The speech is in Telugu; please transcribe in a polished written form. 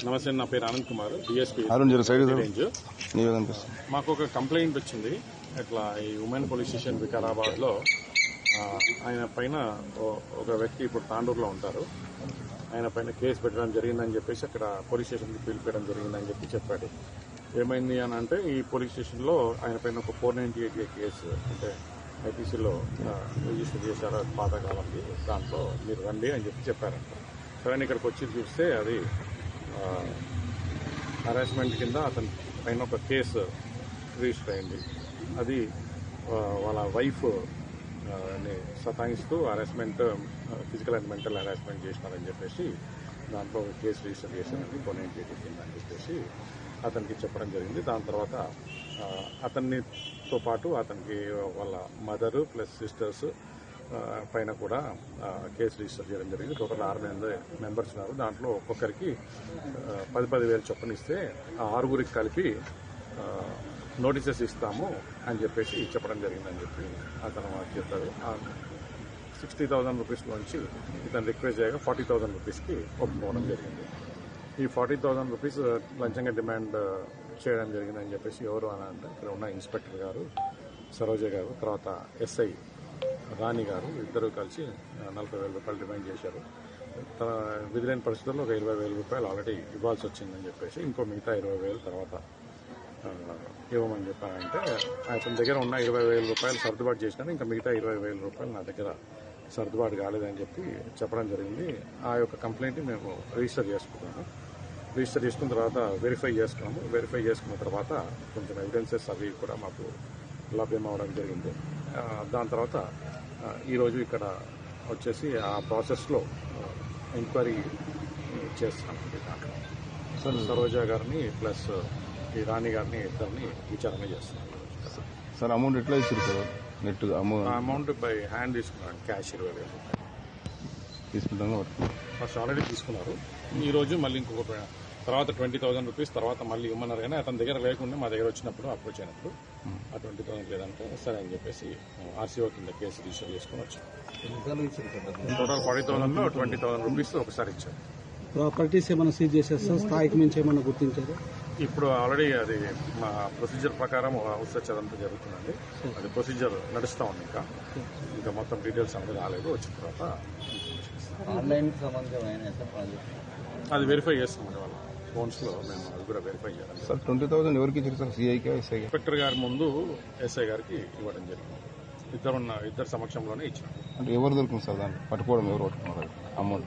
నమస్తే, నా పేరు ఆనంద్ కుమార్, డిఎస్పీ రేంజ్. మాకు ఒక కంప్లైంట్ వచ్చింది. ఇట్లా ఈ ఉమెన్ పోలీస్ స్టేషన్ వికారాబాద్ లో ఆయన పైన ఒక వ్యక్తి ఇప్పుడు తాండూరులో ఉంటారు. ఆయన పైన కేసు పెట్టడం జరిగిందని చెప్పేసి అక్కడ పోలీస్ స్టేషన్కి పిలిపించడం జరిగిందని చెప్పాడు. ఏమైంది అని అంటే, ఈ పోలీస్ స్టేషన్లో ఆయన పైన ఒక 498A కేసు అంటే ఐపీసీలో రిజిస్టర్ చేశారు, పాతకాలంకి. దాంట్లో మీరు రండి అని చెప్పారంట. సరే, ఇక్కడికి వచ్చి చూస్తే అది హరాస్మెంట్ కింద అతని పైన ఒక కేసు రిజిస్టర్ అయింది. అది వాళ్ళ వైఫ్ సతాయిస్తూ harassment, physical and mental harassment చేసినారని చెప్పేసి దాంట్లో ఒక కేసు రిజిస్టర్ చేశారని 498 కింద అని చెప్పేసి అతనికి చెప్పడం జరిగింది. దాని తర్వాత అతనితో పాటు అతనికి వాళ్ళ మదరు ప్లస్ సిస్టర్స్ పైన కూడా కేసు రిజిస్టర్ చేయడం జరిగింది. టోటల్ 6 మెంబర్స్ ఉన్నారు. దాంట్లో ఒక్కొక్కరికి 10,000 చొప్పున ఇస్తే ఆ 6గురికి కలిపి నోటీసెస్ ఇస్తాము అని చెప్పేసి చెప్పడం జరిగిందని చెప్పి అతను చెప్పారు. 60,000 రూపీస్లోంచి ఇతను రిక్వెస్ట్ చేయగా 40,000 రూపీస్కి ఒప్పుకోవడం జరిగింది. ఈ 40,000 రూపీస్ లంచంగా డిమాండ్ చేయడం జరిగిందని చెప్పేసి ఎవరు అని అంటే, ఇక్కడ ఉన్న ఇన్స్పెక్టర్ గారు సరోజ గారు, తర్వాత ఎస్ఐ రాణి గారు ఇద్దరు కలిసి 40,000 రూపాయలు డిమాండ్ చేశారు. తన విధిలేని పరిస్థితుల్లో ఒక 20,000 రూపాయలు ఆల్రెడీ ఇవ్వాల్సి వచ్చిందని చెప్పేసి ఇంకో మిగతా 20,000 తర్వాత ఇవ్వమని చెప్పారంటే, అతని దగ్గర ఉన్న 20,000 రూపాయలు సర్దుబాటు చేసినాను, ఇంకా మిగతా 20,000 రూపాయలు నా దగ్గర సర్దుబాటు కాలేదని చెప్పడం జరిగింది. ఆ యొక్క కంప్లైంట్ మేము రిజిస్టర్ చేసుకున్నాము. రిజిస్టర్ చేసుకున్న తర్వాత వెరిఫై చేసుకున్నాము. వెరిఫై చేసుకున్న తర్వాత కొంచెం ఎవిడెన్సెస్ అవి కూడా మాకు లభ్యం అవడం జరిగింది. దాని తర్వాత ఈరోజు ఇక్కడ వచ్చేసి ఆ ప్రాసెస్లో ఎంక్వైరీ చేస్తున్నాం. దాంట్లో సరోజ గారిని ప్లస్ ఈ రాణి గారిని ఇద్దరిని విచారణ చేస్తున్నాం. సార్, అమౌంట్ ఎట్లా ఇచ్చారు sir? Net amount by hand తీసుకున్నాను, క్యాష్ 20,000 రూపాయలు తీసుకుంటాను. ఫస్ట్ ఆల్రెడీ తీసుకున్నారు. ఈరోజు మళ్ళీ ఇంకొక తర్వాత 20,000 రూపీస్ తర్వాత మళ్ళీ ఇవ్వమన్నారు. కానీ అతని దగ్గర లేకుండా మా దగ్గర వచ్చినప్పుడు అప్రోచ్ అయినప్పుడు ఆ 20,000 లేదంటే సరే అని చెప్పేసి ఆర్సీఓ కింద కేసు రిజిస్టర్ చేసుకుని వచ్చాం. టోటల్ 40,000లో 20,000 రూపీస్ ఒకసారి ఇచ్చారు. ప్రాపర్టీస్ ఏమైనా సీజ్ చేసేస్తారు, స్థాయికి మించి ఏమైనా గుర్తించారు? ఇప్పుడు ఆల్రెడీ అది మా ప్రొసీజర్ ప్రకారం హౌస్ సెర్చ్ అదంతా జరుగుతుందండి. అది ప్రొసీజర్ నడుస్తూ ఉంది. ఇంకా మొత్తం డీటెయిల్స్ అనేది రాలేదు. వచ్చిన తర్వాత ఆన్లైన్ సంబంధం అది వెరిఫై చేస్తామండి. వాళ్ళ ఫోన్స్లో మేము అది కూడా వెరిఫై చేయాలి. సార్, 20,000 ఎవరికి ఇచ్చారు సార్? సిఐకి, ఎస్ఐకి? ఇన్స్పెక్టర్ గారి ముందు ఎస్ఐ గారికి ఇవ్వడం జరిగింది. ఇద్దరు సమక్షంలోనే ఇచ్చారు. అంటే ఎవరు దొరికింది సార్? దాన్ని పట్టుకోవడం ఎవరు పట్టుకున్నారు అమౌంట్?